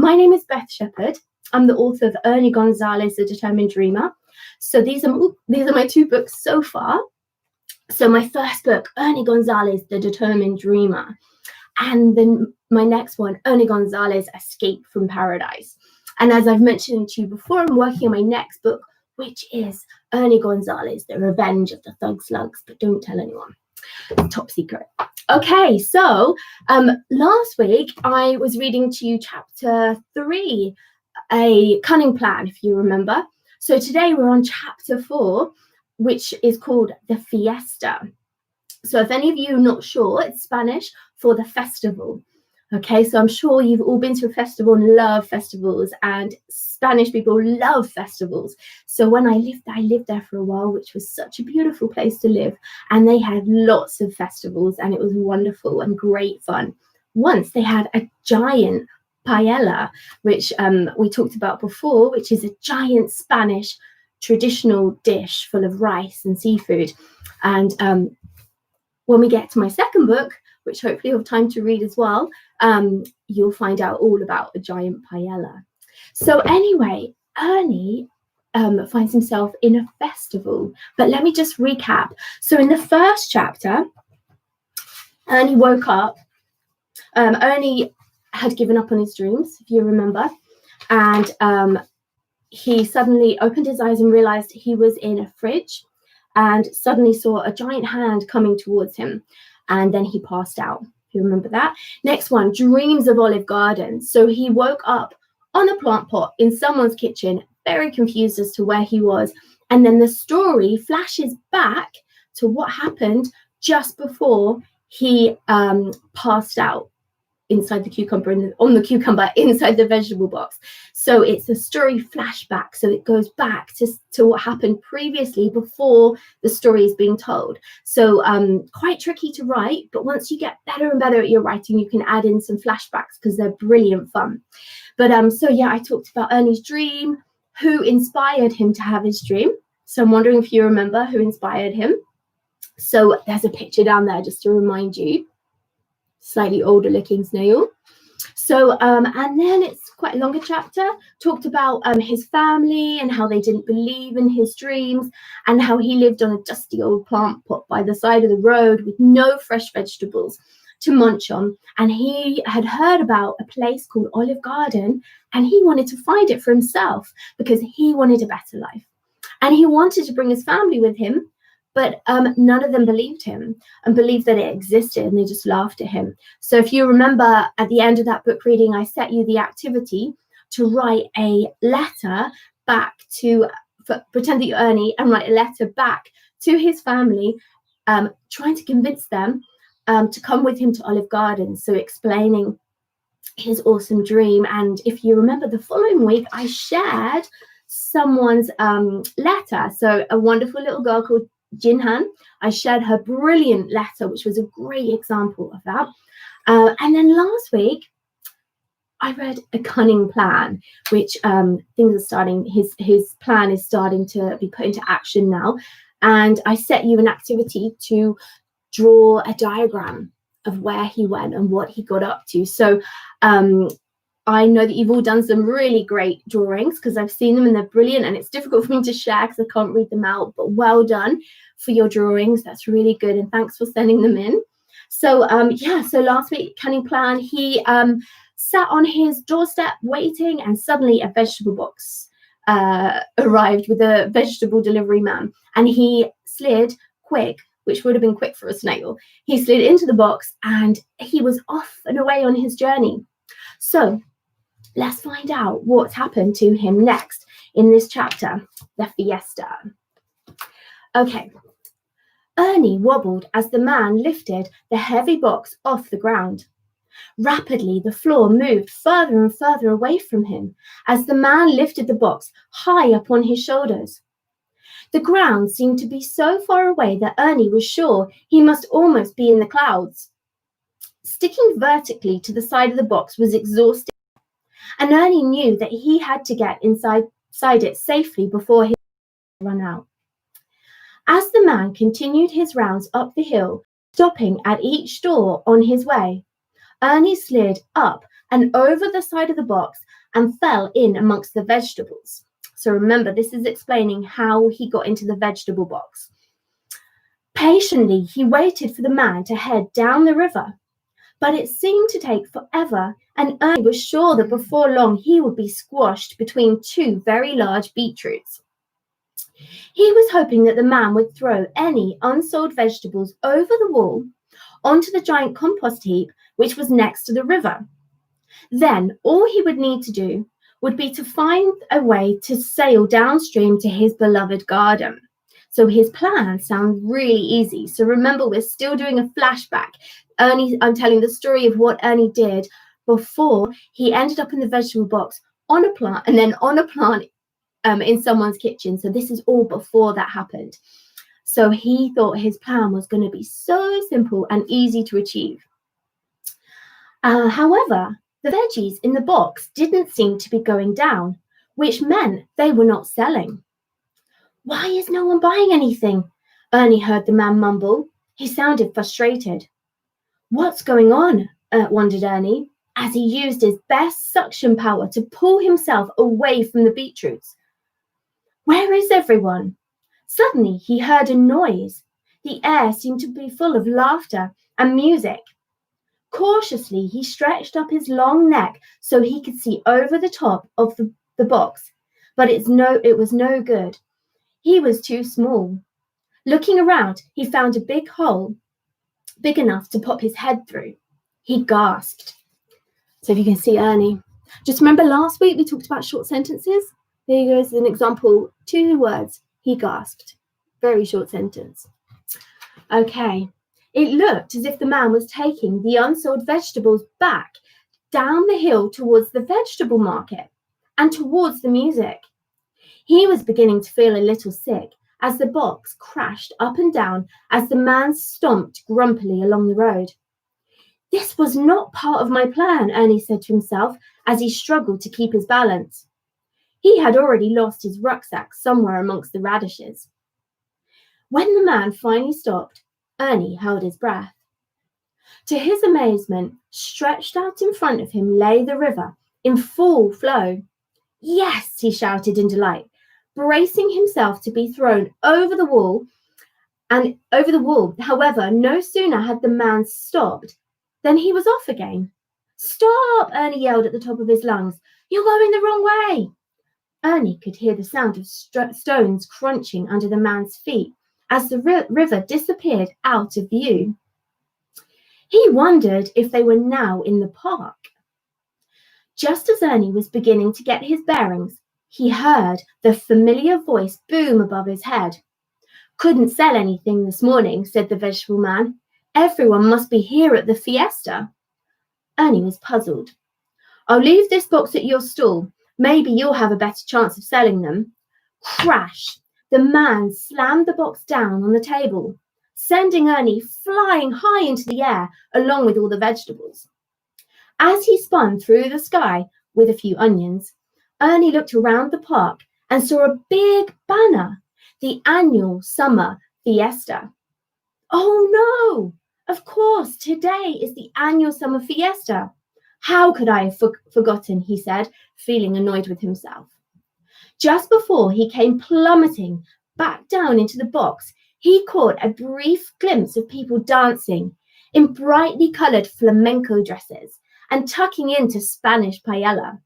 my name is Beth Shepherd. I'm the author of Ernie Gonzalez, The Determined Dreamer. So these are my 2 books so far. So my first book, Ernie Gonzalez, The Determined Dreamer. And then my next one, Ernie Gonzalez, Escape from Paradise. And as I've mentioned to you before, I'm working on my next book, which is Ernie Gonzalez, The Revenge of the Thug Slugs, but don't tell anyone. Top secret. Okay, so last week I was reading to you chapter 3, A Cunning Plan, if you remember. So today we're on chapter 4, which is called The Fiesta. So if any of you are not sure, it's Spanish for the festival. Okay, so I'm sure you've all been to a festival and love festivals, and Spanish people love festivals. So when I lived there for a while, which was such a beautiful place to live, and they had lots of festivals, and it was wonderful and great fun. Once they had a giant paella, which we talked about before, which is a giant Spanish traditional dish full of rice and seafood. And when we get to my second book, which hopefully you'll have time to read as well, you'll find out all about a giant paella. So anyway, Ernie finds himself in a festival. But let me just recap. So in the first chapter, Ernie woke up. Ernie had given up on his dreams, if you remember. And he suddenly opened his eyes and realized he was in a fridge, and suddenly saw a giant hand coming towards him. And then he passed out, if you remember that. Next one, dreams of olive gardens. So he woke up on a plant pot in someone's kitchen, very confused as to where he was. And then the story flashes back to what happened just before he passed out inside the cucumber, on the cucumber inside the vegetable box. So it's a story flashback. So it goes back to what happened previously before the story is being told. So quite tricky to write, but once you get better and better at your writing, you can add in some flashbacks because they're brilliant fun. But so yeah, I talked about Ernie's dream, who inspired him to have his dream. So I'm wondering if you remember who inspired him. So there's a picture down there just to remind you. Slightly older looking snail. So and then it's quite a longer chapter, talked about his family and how they didn't believe in his dreams, and how he lived on a dusty old plant pot by the side of the road with no fresh vegetables to munch on. And he had heard about a place called Olive Garden, and he wanted to find it for himself because he wanted a better life, and he wanted to bring his family with him. But none of them believed him and believed that it existed, and they just laughed at him. So if you remember at the end of that book reading, I set you the activity to write a letter back pretend that you're Ernie and write a letter back to his family, trying to convince them to come with him to Olive Garden. So explaining his awesome dream. And if you remember, the following week, I shared someone's letter. So a wonderful little girl called Jinhan, I shared her brilliant letter, which was a great example of that. And then last week, I read A Cunning Plan, which things are starting, his plan is starting to be put into action now. And I set you an activity to draw a diagram of where he went and what he got up to. So I know that you've all done some really great drawings because I've seen them and they're brilliant, and it's difficult for me to share because I can't read them out, but well done for your drawings. That's really good, and thanks for sending them in. So so last week, Cunning Plan, he sat on his doorstep waiting, and suddenly a vegetable box arrived with a vegetable delivery man, and he slid quick, which would have been quick for a snail. He slid into the box and he was off and away on his journey. So let's find out what's happened to him next in this chapter, The Fiesta. Okay. Ernie wobbled as the man lifted the heavy box off the ground. Rapidly, the floor moved further and further away from him as the man lifted the box high up on his shoulders. The ground seemed to be so far away that Ernie was sure he must almost be in the clouds. Sticking vertically to the side of the box was exhausting, and Ernie knew that he had to get inside it safely before he ran out. As the man continued his rounds up the hill, stopping at each door on his way, Ernie slid up and over the side of the box and fell in amongst the vegetables. So remember, this is explaining how he got into the vegetable box. Patiently, he waited for the man to head down the river, but it seemed to take forever, and Ernie was sure that before long he would be squashed between two very large beetroots. He was hoping that the man would throw any unsold vegetables over the wall onto the giant compost heap which was next to the river. Then all he would need to do would be to find a way to sail downstream to his beloved garden. So his plan sounds really easy. So remember, we're still doing a flashback. I'm telling the story of what Ernie did before he ended up in the vegetable box on a plant, and then on a plant in someone's kitchen. So this is all before that happened. So he thought his plan was going to be so simple and easy to achieve. However, the veggies in the box didn't seem to be going down, which meant they were not selling. Why is no one buying anything? Ernie heard the man mumble. He sounded frustrated. What's going on? Wondered Ernie, as he used his best suction power to pull himself away from the beetroots. Where is everyone? Suddenly he heard a noise. The air seemed to be full of laughter and music. Cautiously, he stretched up his long neck so he could see over the top of the box, but it was no good. He was too small. Looking around, he found a big hole, big enough to pop his head through. He gasped. So if you can see Ernie. Just remember last week we talked about short sentences? There you go, as an example, 2 words. He gasped. Very short sentence. Okay. It looked as if the man was taking the unsold vegetables back down the hill towards the vegetable market and towards the music. He was beginning to feel a little sick as the box crashed up and down as the man stomped grumpily along the road. This was not part of my plan, Ernie said to himself as he struggled to keep his balance. He had already lost his rucksack somewhere amongst the radishes. When the man finally stopped, Ernie held his breath. To his amazement, stretched out in front of him lay the river in full flow. Yes, he shouted in delight, bracing himself to be thrown over the wall. However, no sooner had the man stopped than he was off again. Stop, Ernie yelled at the top of his lungs. You're going the wrong way. Ernie could hear the sound of stones crunching under the man's feet as the river disappeared out of view. He wondered if they were now in the park. Just as Ernie was beginning to get his bearings, he heard the familiar voice boom above his head. Couldn't sell anything this morning, said the vegetable man. Everyone must be here at the Fiesta. Ernie was puzzled. I'll leave this box at your stall. Maybe you'll have a better chance of selling them. Crash! The man slammed the box down on the table, sending Ernie flying high into the air along with all the vegetables. As he spun through the sky with a few onions, Ernie looked around the park and saw a big banner, the annual summer fiesta. Oh no! Of course, today is the annual summer fiesta. How could I have forgotten, he said, feeling annoyed with himself. Just before he came plummeting back down into the box, he caught a brief glimpse of people dancing in brightly coloured flamenco dresses and tucking into Spanish paella.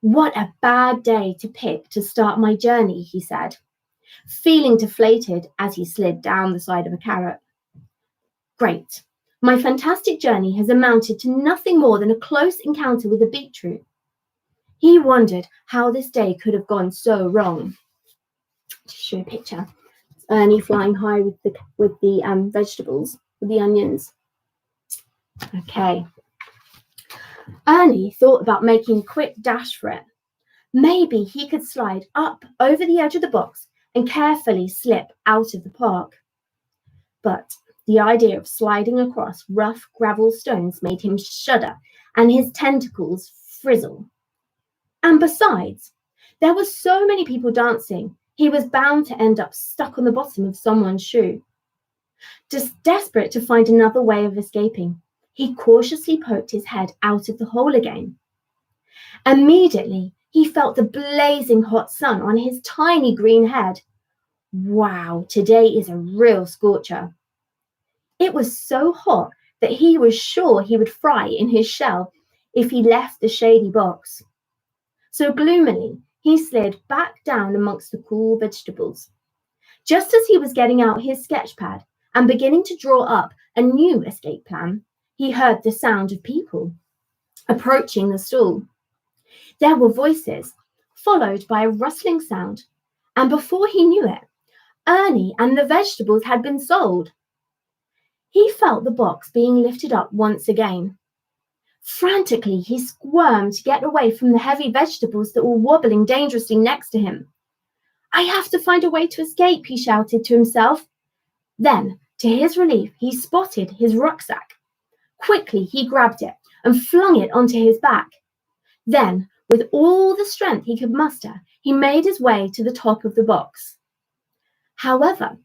What a bad day to pick to start my journey, he said, feeling deflated as he slid down the side of a carrot. Great. My fantastic journey has amounted to nothing more than a close encounter with a beetroot. He wondered how this day could have gone so wrong. To show a picture, it's Ernie flying high with the vegetables, with the onions. Okay. Ernie thought about making a quick dash for it. Maybe he could slide up over the edge of the box and carefully slip out of the park. But the idea of sliding across rough gravel stones made him shudder and his tentacles frizzle. And besides, there were so many people dancing, he was bound to end up stuck on the bottom of someone's shoe. Just desperate to find another way of escaping, he cautiously poked his head out of the hole again. Immediately, he felt the blazing hot sun on his tiny green head. Wow, today is a real scorcher. It was so hot that he was sure he would fry in his shell if he left the shady box. So gloomily, he slid back down amongst the cool vegetables. Just as he was getting out his sketch pad and beginning to draw up a new escape plan, he heard the sound of people approaching the stall. There were voices, followed by a rustling sound, and before he knew it, Ernie and the vegetables had been sold. He felt the box being lifted up once again. Frantically, he squirmed to get away from the heavy vegetables that were wobbling dangerously next to him. "I have to find a way to escape," he shouted to himself. Then, to his relief, he spotted his rucksack. Quickly, he grabbed it and flung it onto his back. Then, with all the strength he could muster, he made his way to the top of the box. However,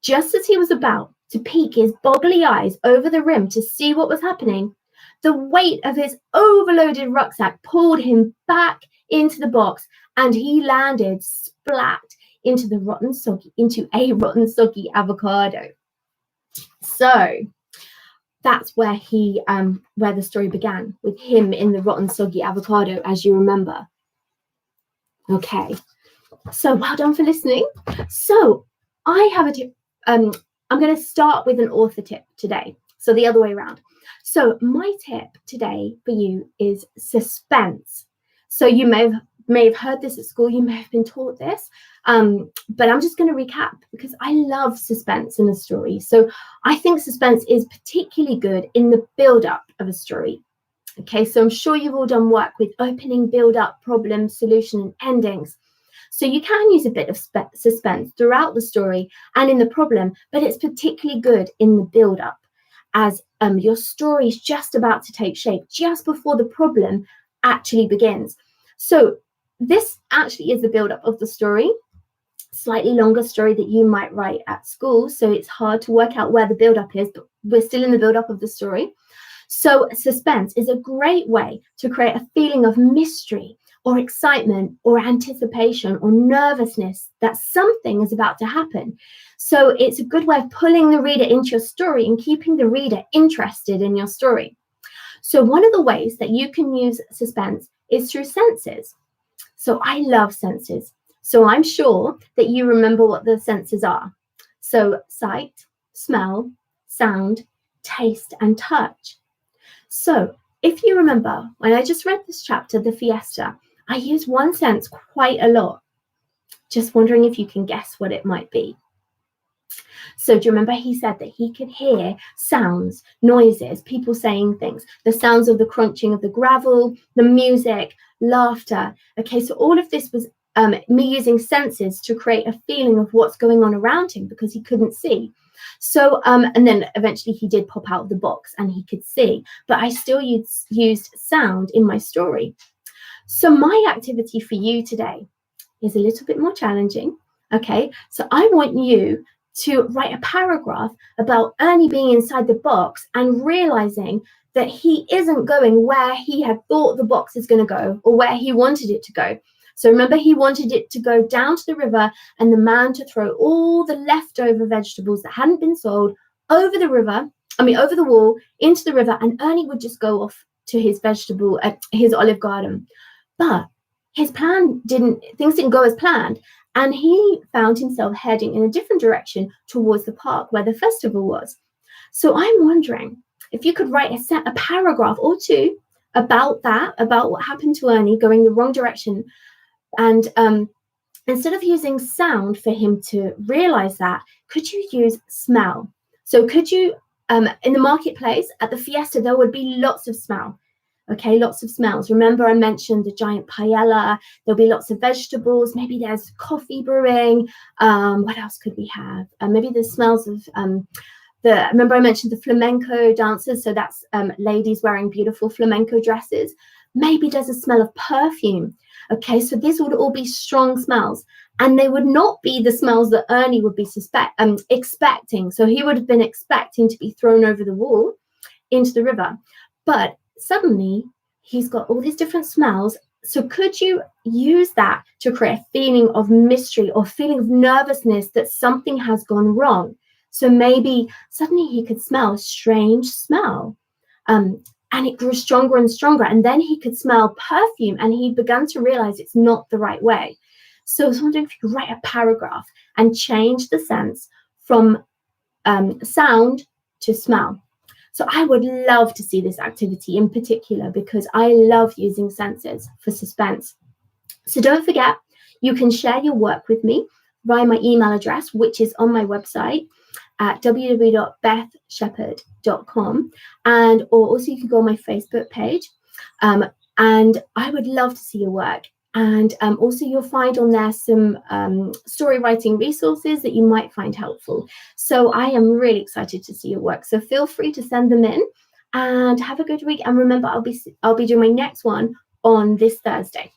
just as he was about to peek his boggly eyes over the rim to see what was happening, the weight of his overloaded rucksack pulled him back into the box, and he landed splat into a rotten, soggy avocado. So that's where where the story began, with him in the rotten, soggy avocado, as you remember. Okay, so well done for listening. So I have a tip. I'm going to start with an author tip today. So the other way around. So my tip today for you is suspense. So you may have heard this at school. You may have been taught this. But I'm just going to recap because I love suspense in a story. So I think suspense is particularly good in the build-up of a story. Okay, so I'm sure you've all done work with opening, build-up, problem, solution, and endings. So you can use a bit of suspense throughout the story and in the problem, but it's particularly good in the build-up as your story is just about to take shape, just before the problem actually begins. So this actually is the build-up of the story, slightly longer story that you might write at school. So it's hard to work out where the build-up is, but we're still in the build-up of the story. So suspense is a great way to create a feeling of mystery or excitement or anticipation or nervousness that something is about to happen. So it's a good way of pulling the reader into your story and keeping the reader interested in your story. So one of the ways that you can use suspense is through senses. So I love senses. So I'm sure that you remember what the senses are. So sight, smell, sound, taste, and touch. So if you remember, when I just read this chapter, the Fiesta, I use one sense quite a lot. Just wondering if you can guess what it might be. So do you remember he said that he could hear sounds, noises, people saying things, the sounds of the crunching of the gravel, the music, laughter. Okay, so all of this was me using senses to create a feeling of what's going on around him because he couldn't see. So, and then eventually he did pop out of the box and he could see, but I still used sound in my story. So my activity for you today is a little bit more challenging. Okay, so I want you to write a paragraph about Ernie being inside the box and realizing that he isn't going where he had thought the box is going to go or where he wanted it to go. So remember, he wanted it to go down to the river and the man to throw all the leftover vegetables that hadn't been sold over the wall into the river, and Ernie would just go off to his olive garden. But things didn't go as planned, and he found himself heading in a different direction towards the park where the festival was. So I'm wondering if you could write a paragraph or two about what happened to Ernie going the wrong direction. And instead of using sound for him to realize that, could you use smell? So could you, in the marketplace at the Fiesta, there would be lots of smell. Okay, lots of smells. Remember, I mentioned the giant paella. There'll be lots of vegetables. Maybe there's coffee brewing. What else could we have? Maybe the smells of remember I mentioned the flamenco dancers. So that's ladies wearing beautiful flamenco dresses. Maybe there's a smell of perfume. Okay, so these would all be strong smells. And they would not be the smells that Ernie would be expecting. So he would have been expecting to be thrown over the wall into the river. But suddenly, he's got all these different smells. So could you use that to create a feeling of mystery or feeling of nervousness that something has gone wrong? So maybe suddenly he could smell a strange smell. And it grew stronger and stronger. And then he could smell perfume, and he began to realize it's not the right way. So I was wondering if you could write a paragraph and change the sense from sound to smell. So I would love to see this activity in particular, because I love using senses for suspense. So don't forget, you can share your work with me via my email address, which is on my website at www.bethshepherd.com, or also you can go on my Facebook page, and I would love to see your work. And also you'll find on there some story writing resources that you might find helpful. So I am really excited to see your work. So feel free to send them in, and have a good week. And remember, I'll be doing my next one on this Thursday.